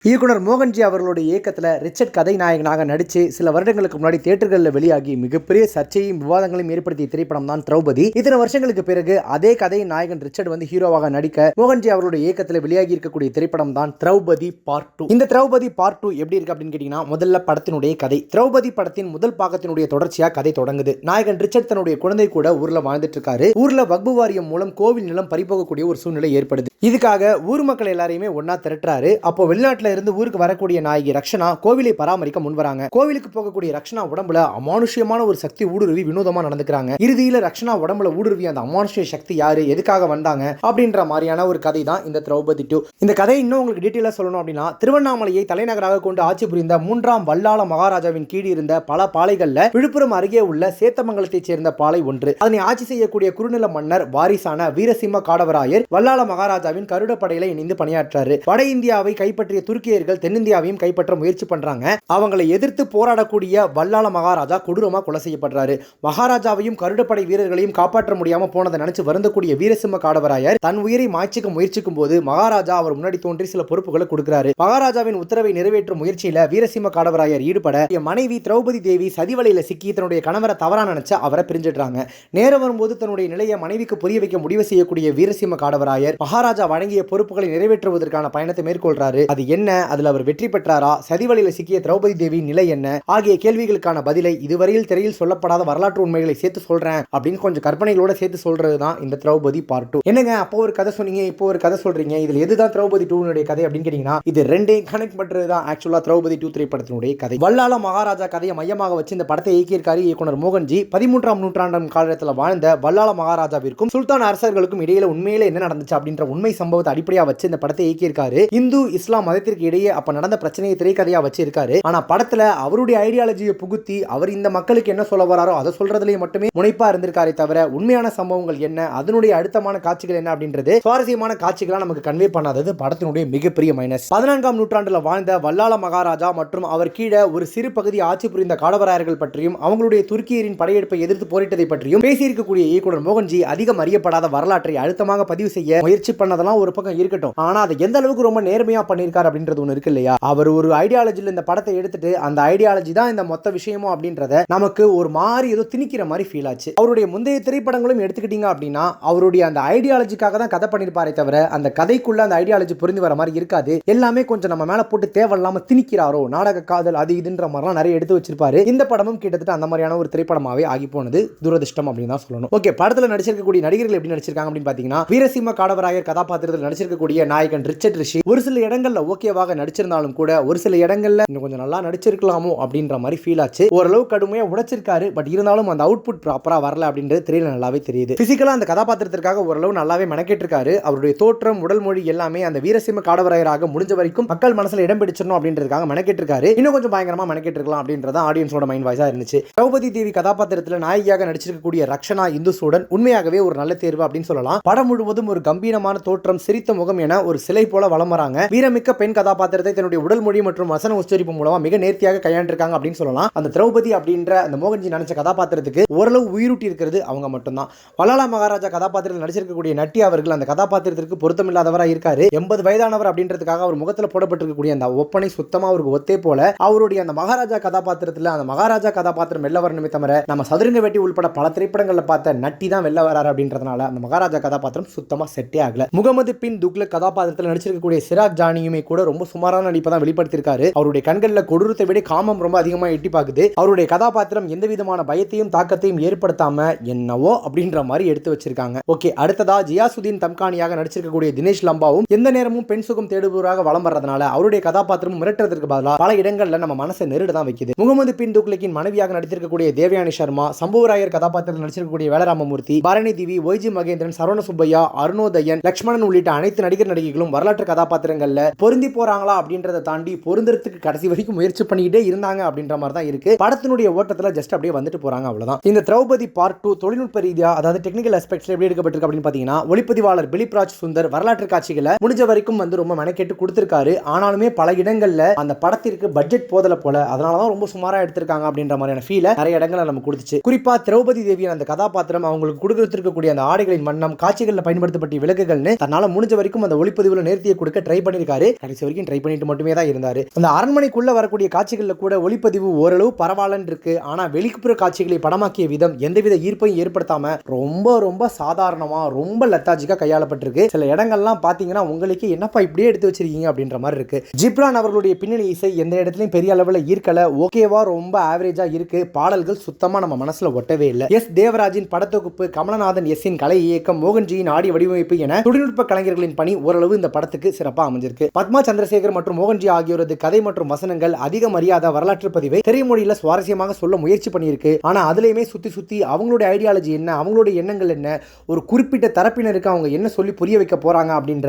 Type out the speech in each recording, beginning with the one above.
இயக்குனர் மோகன்ஜி அவர்களுடைய இயக்கத்தில் ரிச்சர்ட் கதை நாயகனாக நடித்து சில வருடங்களுக்கு முன்னாடி தியேட்டர்களில் வெளியாகி மிகப்பெரிய சர்ச்சையும் விவாதங்களையும் ஏற்படுத்திய திரைப்படம் தான் திரௌபதி. இத்தனை வருஷங்களுக்கு பிறகு அதே கதை நாயகன் ரிச்சர்ட் ஹீரோவாக நடிக்க மோகன்ஜி அவர்களுடைய இயக்கத்தில் வெளியாகி இருக்கக்கூடிய திரைப்படம் தான் திரௌபதி பார்ட் 2. இந்த திரௌபதி பார்ட் 2 எப்படி இருக்கு அப்படின்னு கேட்டீங்கன்னா, முதல்ல படத்தினுடைய கதை திரௌபதி படத்தின் முதல் பாகத்தினுடைய தொடர்ச்சியாக கதை தொடங்குது. நாயகன் ரிச்சர்ட் தன்னுடைய குழந்தை கூட ஊர்ல வாழ்ந்துட்டு இருக்காரு. ஊர்ல வக்பு வாரியம் மூலம் கோவில் நிலம் பறிபோகக்கூடிய ஒரு சூழ்நிலை ஏற்படுது. இதுக்காக ஊர் மக்கள் எல்லாரையுமே ஒன்னா திரட்டுறாரு. அப்போ வெளிநாட்டுல இருந்து ஊருக்கு வரக்கூடிய நாயகி ரக்ஷனா கோவிலை பராமரிக்க முன்வராங்க. கோவிலுக்கு போகக்கூடிய ரக்ஷனா உடம்புல அமானுஷ்யமான ஒரு சக்தி ஊடுருவி வினோதமா நடந்துக்கிறாங்க. இறுதியில ரக்ஷனா உடம்புல ஊடுருவி அந்த அமானுஷ்ய சக்தி யாரு, எதுக்காக வந்தாங்க அப்படின்ற மாதிரியான ஒரு கதை தான் இந்த திரௌபதி 2. இந்த கதை இன்னும் உங்களுக்கு டீட்டெயிலா சொல்லணும் அப்படின்னா, திருவண்ணாமலையை தலைநகராக கொண்டு ஆட்சி புரிந்த 3ஆம் வல்லாள மகாராஜாவின் கீழ் இருந்த பல பாளைகள்ல விழுப்புரம் அருகே உள்ள சேத்தமங்கலத்தைச் சேர்ந்த பாளை ஒன்று. அதனை ஆட்சி செய்யக்கூடிய குறுநில மன்னர் வாரிசான வீரசிம்ம காடவராயர் வல்லாள மகாராஜாவின் கருடப்படையில இணைந்து பணியாற்றாரு. வட இந்தியாவை கைப்பற்றிய துருக்கியர்கள் தென்னிந்தியாவையும் கைப்பற்ற முயற்சி பண்றாங்க. அவங்களை எதிர்த்து போராடக்கூடிய வல்லாள மகாராஜா கொடூரமா கொலை செய்யப்படுறாரு. மகாராஜாவையும் கருடப்படை வீரர்களையும் காப்பாற்ற முடியாம போனதை நினைச்சு வருந்தக்கூடிய வீரசிம்ம காடவராயர் தன் உயிரை மாய்ச்சிக்க முயற்சிக்கும் போது மகாராஜா அவர் முன்னாடி தோன்றி சில பொறுப்புகளை கொடுக்கிறாரு. மகாராஜாவின் உத்தரவை நிறைவேற்றும் முயற்சியில வீரசிம்ம காடவராயர் ஈடுபட மனைவி திரௌபதி தேவி சதிவலையில சிக்கி தன்னுடைய கணவரை தவறா நினைச்சு அவரை பிரிஞ்சிடுறாங்க. நேரம் வரும்போது தன்னுடைய நிலையை மனைவிக்கு புரிய வைக்க முடிவு செய்யக்கூடிய வீரசிம்ம காடவராயர் மகாராஜா வழங்கிய பொறுப்புகளை நிறைவேற்றுவதற்கான பயணத்தை மேற்கொள்றாரு. அது என்ன, அதுல அவர் வெற்றி பெற்றாரா, சதிவலையில சிக்கிய திரௌபதி தேவியின் நிலை என்ன ஆகிய கேள்விகளுக்கான பதிலை இதுவரையில் திரையில் சொல்லப்படாத வரலாற்று உண்மைகளை சேர்த்து சொல்றேன் அப்படின்னு கொஞ்சம் கற்பனைகளோட சேர்த்து சொல்றதுதான் இந்த திரௌபதி பார்ட் 2. என்னங்க அப்போ ஒரு கதை சொன்னீங்க, இப்போ ஒரு கதை சொல்றீங்க, இதுல எதுதான் திரௌபதி 2 கதை அப்படின்னு கேட்டீங்கன்னா, இது ரெண்டையும் கனெக்ட் பண்றதுதான் ஆக்சுவலா திரௌபதி 2 திரைப்படத்தினுடைய கதை. வல்லாள மகாராஜா கதையை மையமாக வச்சு இந்த படத்தை இயக்கியிருக்காரு இயக்குனர் மோகன்ஜி. 13ஆம் நூற்றாண்டாம் காலத்தில் வாழ்ந்த வல்லாள மகாராஜாவிற்கும் சுல்தான் அரசர்களுக்கும் இடையில உண்மையில என்ன நடந்துச்சு அப்படின்ற உண்மை சம்பவத்தை அடிப்படையா வச்சு இந்த படத்தை இயக்கியிருக்காரு. இந்து இஸ்லாம் மதத்திற்கு இடையே அப்ப நடந்த பிரச்சனையை திரைக்கதையா வச்சிருக்காரு. ஆனா படத்துல அவருடைய ஐடியாலஜியை புகுத்தி அவர் இந்த மக்களுக்கு என்ன சொல்ல வராரோ அதை சொல்றதுலயே மட்டுமே முனைப்பா இருந்திருக்காரே தவிர உண்மையான சம்பவங்கள் என்ன, அதனுடைய அழுத்தமான காட்சிகள் என்ன அப்படின்றது சுவாரஸ்யமான காட்சிகளா நமக்கு கன்வே பண்ணாதது படத்தினுடைய மிகப்பெரிய மைனஸ். 14ஆம் நூற்றாண்டுல வாழ்ந்த வல்லாள மகாராஜா மற்றும் அவர் கீழே ஒரு சிறு பகுதி ஆட்சி புரிந்த காடவராயர்கள் பற்றியும் அவங்களுடைய துருக்கியரின் படையெடுப்பை எதிர்த்து போரிட்டதை பற்றியும் பேசியிருக்கக்கூடிய இயக்குனர் மோகன்ஜி அதிகம் அறியப்படாத வரலாற்றை அழுத்தமாக பதிவு செய்ய முயற்சி பண்ணதெல்லாம் ஒரு பக்கம் இருக்கட்டும், ஆனா அதை எந்த அளவுக்கு ரொம்ப நேர்மையா பண்ணிருக்காரு அப்படின்றது ஒண்ணு இருக்கு இல்லையா. அவர் ஒரு ஐடியாலஜில இந்த படத்தை எடுத்துட்டு அந்த ஐடியாலஜி தான் இந்த மொத்த விஷயமும் அப்படின்றத நமக்கு ஒரு மாதிரி ஏதோ திணிக்கிற மாதிரி ஃபீல் ஆச்சு. அவருடைய முந்தைய திரைப்படங்களும் எடுத்துக்கிட்டீங்க அப்படின்னா அவருடைய அந்த ஐடியாலஜிக்காக தான் கதை பண்ணிருப்பாரே தவிர அந்த கதைக்குள்ள அந்த ஐடியாலஜி புரிந்து வர மாதிரி இருக்காது. எல்லாமே கொஞ்சம் நம்ம மேல போட்டு தேவையில்லாம திணிக்கிறாரோ, நாடக காதல் அது இதுன்ற மாதிரிலாம் நிறைய எடுத்து வச்சிருப்பாரு. இந்த படமும் கிட்டத்தட்ட அந்த மாதிரியான ஒரு திரைப்படமாவே ஆகி போனது துரதிஷ்டம் அப்படின்னு தான் சொல்லணும். ஓகே, படத்துல நடிச்சிருக்கக்கூடிய நடிகர்கள் எப்படி நடிச்சிருக்காங்க அப்படின்னு பாத்தீங்கன்னா, வீரசிம்ம காடவராயர் கதாபாத்திரத்தில் நடிச்சிருக்கக்கூடிய நாயகன் ரிச்சர்ட் ரிஷி ஒரு சில இடங்கள்ல ஓகேவாக நடிச்சிருந்தாலும் கூட ஒரு சில இடங்கள்ல இன்னும் கொஞ்சம் நல்லா நடிச்சிருக்கலாமோ அப்படின்ற மாதிரி ஃபீல் ஆச்சு. ஓரளவு கடுமையா உடைச்சிருக்காரு, பட் இருந்தாலும் அந்த அவுட்புட் ப்ராப்பரா வரல அப்படின்றது தெரியல, நல்லாவே தெரியுது. பிசிக்கலா அந்த கதாபாத்திரத்திற்காக ஓரளவு நல்லாவே மெனக்கெட்டிருக்காரு. அவருடைய தோற்றம், உடல் மொழி எல்லாமே அந்த வீரசிம்ம காடவராயராக முடிஞ்ச வரைக்கும் மக்கள் மனசுல இடம் பிடிச்சிடணும் அப்படின்றதுக்காக மெனக்கெட்டிருக்காரு. இன்னும் கொஞ்சம் பயங்கரமா மெனக்கெட்டிருக்கலாம் அப்படின்றத ஆடியன்ஸோட மைண்ட் வாய்ஸா இருந்துச்சு. திரௌபதி தேவி கதாபாத்திரத்தில் நாயகியாக நடிச்சிருக்கக்கூடிய ரக்ஷனா இந்து சூடன் உண்மையாகவே ஒரு நல்ல தேர்வு அப்படின்னு சொல்லலாம். படம் முழுவதும் ஒரு கம்பீரமான தோற்றம், சிரித்த முகம் என ஒரு சிலை போல வலம் வராங்க. வீரமிக்க பெண் கதாபாத்திரத்தை தன்னுடைய உடல் மொழி மற்றும் வசன உச்சரிப்பு மூலமா மிக நேர்த்தியாக கையாண்டிருக்காங்க அப்படின்னு சொல்லலாம். அந்த திரௌபதி அப்படின்ற அந்த மோகன்ஜி நினைச்ச கதாபாத்திரத்துக்கு ஓரளவு உயிரூட்டி இருக்கிறது அவங்க மட்டும்தான். வல்லாள மகாராஜா கதாபாத்திரத்தில் நடிச்சிருக்கக்கூடிய நட்டி அவர்கள் அந்த கதாபாத்திரத்திற்கு பொருத்தமில்லாதவராக இருக்காரு. 80 வயதானவர் அப்படின்றதுக்காக அவர் முகத்துல போடப்பட்டிருக்கக்கூடிய அந்த ஒப்பனை சுத்தமா அவருக்கு ஒத்தே போல அவருடைய அந்த மகாராஜா கதாபாத்திரத்தில் அந்த மகாராஜா கதாபாத்திரம் வெல்ல வரணுமே தவிர நம்ம சதுரங்க வேட்டி உள்பட பல திரைப்படங்களில் பார்த்த நட்டி தான் வெல்ல வராரு அப்படின்றதுனால அந்த மகாராஜா கதாபாத்திரம் சுத்தமா செட்டே ஆகல. முகமது பின் துக்லக் கதாபாத்திரத்தில் நடிச்சிருக்கக்கூடிய சிராஜ் ஜானியுமே கூட ரொம்ப சுமாரான நடிப்பை தான் வெளிப்படுத்தியிருக்காரு. அவருடைய கண்களில் கொடூரத்தை விட காமம் ரொம்ப அதிகமா எட்டி பார்க்குது. அவருடைய கதாபாத்திரம் எந்த விதமான பயத்தையும் தாக்கத்தையும் ஏற்படுத்தாம என்னவோ அப்படின்ற மாதிரி எடுத்து வச்சிருக்காங்க. ஓகே, அடுத்ததா ஜியாசுதீன் தம்கானியாக நடிச்சிருக்கக்கூடிய தினேஷ் லம்பாவும் எந்த நேரமும் பெண் சுகம் தேடுபவராக வலம் வர்றதுனால அவருடைய கதாபாத்திரம் மிரட்டுறதுக்கு பதிலாக பல இடங்கள்ல நம்ம மனசை நெருட தான் வைக்குது. முகமது பின் துக்லக்கின் மனைவியாக நடித்திருக்கக்கூடிய தேவயானி சர்மா, சம்புவராயர் கதாபாத்திரத்தில் நடிச்சிருக்கக்கூடிய வேலராமமூர்த்தி, பரணி தேவி, ஒய்ஜி மகேந்திரன், சரவண சுப்பையா, அருணோதயன், லக்ஷ்மணன் உள்ளிட்ட அனைத்து நடிகர் நடிகைகளும் வரலாற்று கதாபாத்திரங்கள்ல பொருந்தி போறாங்களா அப்படின்றத தாண்டி பொருந்தறதுக்கு கடைசி வரைக்கும் முயற்சி பண்ணிக்கிட்டே இருந்தாங்க அப்படின்ற மாதிரி தான் இருக்கு. படத்தினுடைய ஓட்டத்துல ஜஸ்ட் அப்படியே வந்துட்டு போறாங்க, அவ்வளவுதான். இந்த திரௌபதி பார்ட் 2 தொழில்நுட்ப ரீதியா அதாவது டெக்னிக்கல் ஆஸ்பெக்ட்ஸ்ல எப்படி எடுக்கப்பட்டிருக்கு அப்படின்னு பாத்தீங்கன்னா, ஒளிப்பதிவாளர் பிலிப் ராஜ் சுந்தர் வரலாற்று காட்சிகளை முடிஞ்ச வரைக்கும் ரொம்ப மெனக்கெட்டு கொடுத்திருக்காரு. ஆனாலுமே பல இடங்கள்ல அந்த படத்திற்கு பட்ஜெட் போதல போல, அதனாலதான் ரொம்ப சுமாரா எடுத்திருக்காங்க அப்படின்ற மாதிரியான ஃபீல நிறைய இடங்கள்ல நம்ம கொடுத்துச்சு. குறிப்பா திரௌபதி தேவியின் அந்த கதாபாத்திரம் அவங்களுக்கு கொடுத்திருக்கக்கூடிய அந்த ஆடைகளின் வண்ணம், காட்சிகளில் பயன்படுத்தப்பட்ட விளக்குகள்னு தன்னால முடிஞ்ச வரைக்கும் அந்த ஒளிப்பதிவுல நேர்த்தியை கொடுக்க ட்ரை பண்ணிருக்காரு. கடைசி வரைக்கும் ட்ரை பண்ணிட்டு மட்டுமே தான் இருந்தார். அந்த அரண்மனைக்குள்ள வரக்கூடிய காட்சிகளில் கூட ஒளிப்பதிவு ஓரளவு பரவாயில்லன்னு இருக்கு. ஆனால் வெளிப்புற காட்சிகளை படமாக்கிய விதம் எந்தவித ஈர்ப்பையும் ஏற்படுத்தாம ரொம்ப ரொம்ப சாதாரணமா ரொம்ப லெத்தாஜிக்கா கையாளப்பட்டிருக்கு. சில இடங்கள்லாம் பாத்தீங்கன்னா உங்களுக்கு என்னப்பா இப்படியே எடுத்து வச்சிருக்கீங்க அப்படின்ற மாதிரி இருக்கு. ஜிப்ரான் அவர்களுடைய பின்னணி இசை எந்த இடத்துலையும் பெரிய அளவில் ஈர்க்கல. ஓகேவா ரொம்ப ஆவரேஜா இருக்கு. பாடல்கள் சுத்தமா நம்ம மனசுல ஒட்டவே இல்லை. எஸ் தேவராஜின் படத்தொகுப்பு, கமலநாதன் எஸ்ஸின் கலை இயக்கம், மோகன்ஜியின் ஆடியோ வடிவமைப்பு என தொழில்நுட்ப கலைஞர்களின் பணி ஓரளவு இந்த படத்துக்கு சிறப்பாக அமைஞ்சிருக்கு. பத்மா சந்திரசேகர் மற்றும் மோகன்ஜி ஆகியோரது கதை மற்றும் வசனங்கள் அதிக மரியாதை வரலாற்று பதிவை திரைமொழியில சுவாரஸ்யமாக சொல்ல முயற்சி பண்ணியிருக்கு. ஆனா அதுலயுமே சுத்தி சுத்தி அவங்களுடைய ஐடியாலஜி என்ன, அவங்களுடைய எண்ணங்கள் என்ன, ஒரு குறிப்பிட்ட தரப்பினருக்கு அவங்க என்ன சொல்லி புரிய வைக்க போறாங்க அப்படின்ற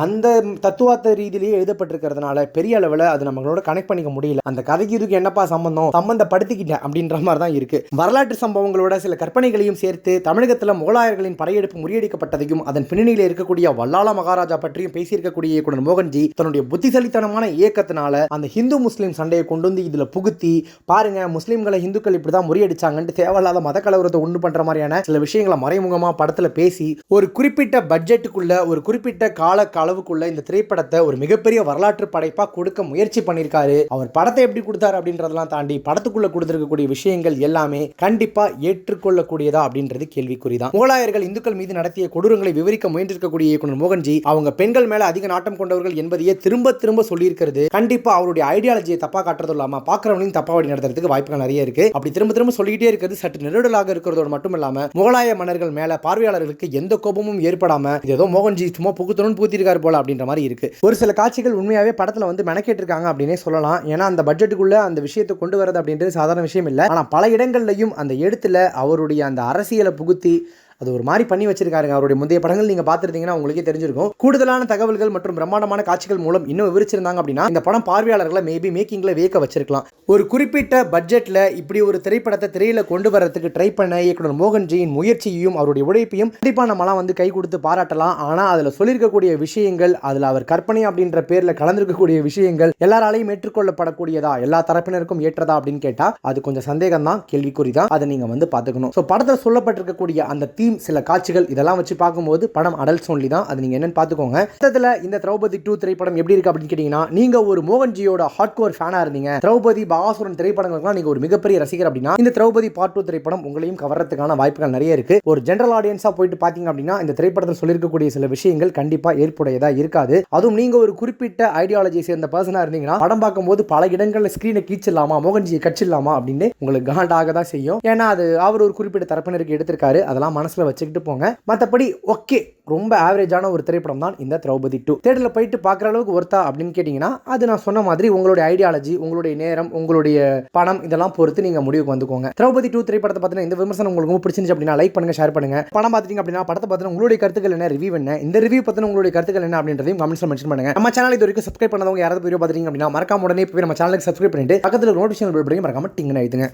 அந்த தத்துவார்த்த ரீதியிலேயே எழுதப்பட்டிருக்கிறதுனால பெரிய அளவில் அது நம்மளோட கனெக்ட் பண்ணிக்க முடியல. அந்த கதைக்கு இதுக்கு என்னப்பா சம்பந்தப்படுத்திக்கிட்டேன் அப்படின்ற மாதிரி தான் இருக்கு. வரலாற்று சம்பவங்களோட சில கற்பனைகளையும் சேர்த்து தமிழகத்தில் முகலாயர்களின் படையெடுப்பு முறியடிக்கப்பட்டதையும் அதன் பின்னணியில் இருக்கக்கூடிய வல்லாள மகாராஜா பற்றியும் பேசியிருக்கக்கூடிய இயக்குனர் மோகன்ஜி தன்னுடைய புத்திசாலித்தனமான இயக்கத்தினால அந்த ஹிந்து முஸ்லீம் சண்டையை கொண்டு வந்து இதுல புகுத்தி பாருங்க முஸ்லீம்களை இந்துக்கள் இப்படிதான் முறியடிச்சாங்கன்னு தேவையில்லாத மத கலவரத்தை உண்டு பண்ற மாதிரியான சில விஷயங்களை மறைமுகமா படத்துல பேசி ஒரு குறிப்பிட்ட பட்ஜெட்டுக்குள்ள ஒரு குறிப்பிட்ட கால அளவுக்குள்ள இந்த திரைப்படத்தை ஒரு மிகப்பெரிய வரலாற்று படைப்பா கொடுக்க முயற்சி பண்ணியிருக்காரு. அவர் படத்தை எப்படி கொடுத்தாரு அப்படின்றதெல்லாம் தாண்டி படத்துக்குள்ள கொடுத்திருக்கக்கூடிய விஷயங்கள் எல்லாமே கண்டிப்பா ஏற்றுக்கொள்ளக்கூடியதா அப்படின்றது கேள்விக்குறிதான். முகலாயர்கள் இந்துக்கள் மீது நடத்திய கொடூரங்களை விவரிக்க முயன்றிருக்கக்கூடிய இயக்குனர் மோகன்ஜி அவங்க பெண்கள் மேல அதிக நாட்டம் கொண்டவர்கள் என்பதையே திரும்ப திரும்ப சொல்லியிருக்கிறது கண்டிப்பா அவருடைய ஐடியாலஜியை தப்பா காட்டுறது இல்லாம பாக்குறவங்களையும் தப்பா வழி நடத்துறதுக்கு வாய்ப்புகள் நிறைய இருக்கு. அப்படி திரும்ப திரும்ப சொல்லிக்கிட்டே இருக்கிறது சற்று நெருடலாக இருக்கிறதோடு மட்டும் இல்லாம முகலாய மன்னர்கள் மேல பார்வையாளர்களுக்கு எந்த கோபமும் ஏற்படாம ஏதோ மோகன்ஜி சும்மா புகுத்தணும்னு பூத்திருக்காரு போல அப்படின்ற மாதிரி இருக்கு. ஒரு சில காட்சிகள் உண்மையாவே படத்துல வந்து மெனக்கேட்டிருக்காங்க அப்படின்னே சொல்லலாம். ஏன்னா அந்த பட்ஜெட்டுக்குள்ள அந்த விஷயத்தை கொண்டு வரது அப்படின்றது சாதாரண விஷயம் இல்லை. ஆனா பல இடங்கள்லையும் அந்த இடத்துல அவருடைய அந்த அரசியலை புகுத்தி அது ஒரு மாதிரி பண்ணி வச்சிருக்காருங்க. அவருடைய முந்தைய படங்கள் நீங்க பார்த்துருந்தீங்கன்னா உங்களுக்கே தெரிஞ்சிருக்கும். கூடுதலான தகவல்கள் மற்றும் பிரம்மாண்டமான காட்சிகள் மூலம் இன்னும் விவரிச்சிருந்தாங்க அப்படின்னா இந்த படம் பார்வையாளர்களை மேபி மேக்கிங்ல வியக்க வச்சிருக்கலாம். ஒரு குறிப்பிட்ட பட்ஜெட்ல இப்படி ஒரு திரைப்படத்தை திரையில கொண்டு வரதுக்கு ட்ரை பண்ண இயக்குனர் மோகன்ஜியின் முயற்சியையும் அவருடைய உழைப்பையும் கண்டிப்பா நம்மளாம் வந்து கை கொடுத்து பாராட்டலாம். ஆனா அதுல சொல்லியிருக்கக்கூடிய விஷயங்கள், அதுல அவர் கற்பனை அப்படின்ற பேர்ல கலந்திருக்கக்கூடிய விஷயங்கள் எல்லாராலையும் ஏற்றுக்கொள்ளப்படக்கூடியதா, எல்லா தரப்பினருக்கும் ஏற்றதா அப்படின்னு கேட்டா அது கொஞ்சம் சந்தேகம் தான், கேள்விக்குறிதான். அதை நீங்க வந்து பாத்துக்கணும். படத்தில் சொல்லப்பட்டிருக்கக்கூடிய அந்த தீம், சில காட்சிகள் இதெல்லாம் வச்சு பார்க்கும்போது படம் அடல்ட்ஸ் ஒன்லி தான். அது நீங்க என்னன்னு பாத்துக்கோங்க. மொத்தத்துல இந்த திரௌபதி 2 திரைப்படம் எப்படி இருக்கு அப்படின்னு கேட்டீங்கன்னா, நீங்க ஒரு மோகன்ஜியோட ஹார்ட்கோர் ஃபேனா இருந்தீங்க, திரௌபதி பகாசுரன் திரைப்படங்களுக்குலாம் நீங்க ஒரு மிகப்பெரிய ரசிகர் அப்படின்னா இந்த திரௌபதி பார்ட் 2 திரைப்படம் உங்களையும் கவர்றதுக்கான வாய்ப்புகள் நிறைய இருக்கு. ஒரு ஜெனரல் ஆடியன்ஸா போயிட்டு பாத்தீங்க அப்படின்னா இந்த திரைப்படத்தில் சொல்லியிருக்கக்கூடிய சில விஷயங்கள் கண்டிப்பா ஏற்புடையதா இருக்காது. அதுவும் நீங்க ஒரு குறிப்பிட்ட ஐடியாலஜி சேர்ந்த பர்சனா இருந்தீங்கன்னா படம் பார்க்கும்போது பல இடங்கள்ல ஸ்கிரீனை கீச்சிடலாமா, மோகன்ஜியை கட்சிடலாமா அப்படின்னு உங்களுக்கு காண்டாக தான் செய்யும். ஏன்னா அது அவர் ஒரு குறிப்பிட்ட தரப்பினருக்கு எடுத்திருக்காரு. அதெல்லாம் மனசுல வச்சுக்கிட்டு போங்க. மற்றபடி ஓகே, ரொம்ப ஆவரேஜான ஒரு திரைப்படம் தான் இந்த திரௌபதி 2. தியேட்டர்ல போயிட்டு பார்க்குற அளவுக்கு ஒர்த்தா அப்படின்னு கேட்டிங்கன்னா அது நான் சொன்ன மாதிரி உங்களுடைய ஐடியாலஜி, உங்களுடைய நேரம், உங்களுடைய பணம் இதெல்லாம் பொறுத்து நீங்க முடிவுக்கு வந்துக்கோங்க. திரௌபதி 2 திரைப்படத்தை பத்தின இந்த விமர்சனம் உங்களுக்கு ரொம்ப பிடிச்சிருந்துச்சு அப்படின்னா லைக் பண்ணுங்க, ஷேர் பண்ணுங்க. படம் பார்த்துட்டீங்க அப்படின்னா படத்தை பத்தின உங்களுடைய கருத்துக்கள் என்ன, ரிவ்யூ என்ன, இந்த ரிவ்யூ பத்தின உங்களுடைய கருத்துக்கள் என்ன அப்படின்றதையும் கமெண்ட்ஸ்ல மென்ஷன் பண்ணுங்க. நம்ம சேனல் இது வரைக்கும் சப்ஸ்கிரைப் பண்ணாதவங்க யாராவது வீடியோ பார்த்துட்டீங்க அப்படின்னா மறக்காம உடனே போய் நம்ம சேனலுக்கு சப்ஸ்கிரைப் பண்ணிட்டு பக்கத்துல நோட்டிஃபிகேஷன் பெல் பட்டனை மறக்காம டிங்னு அழுத்துங்க.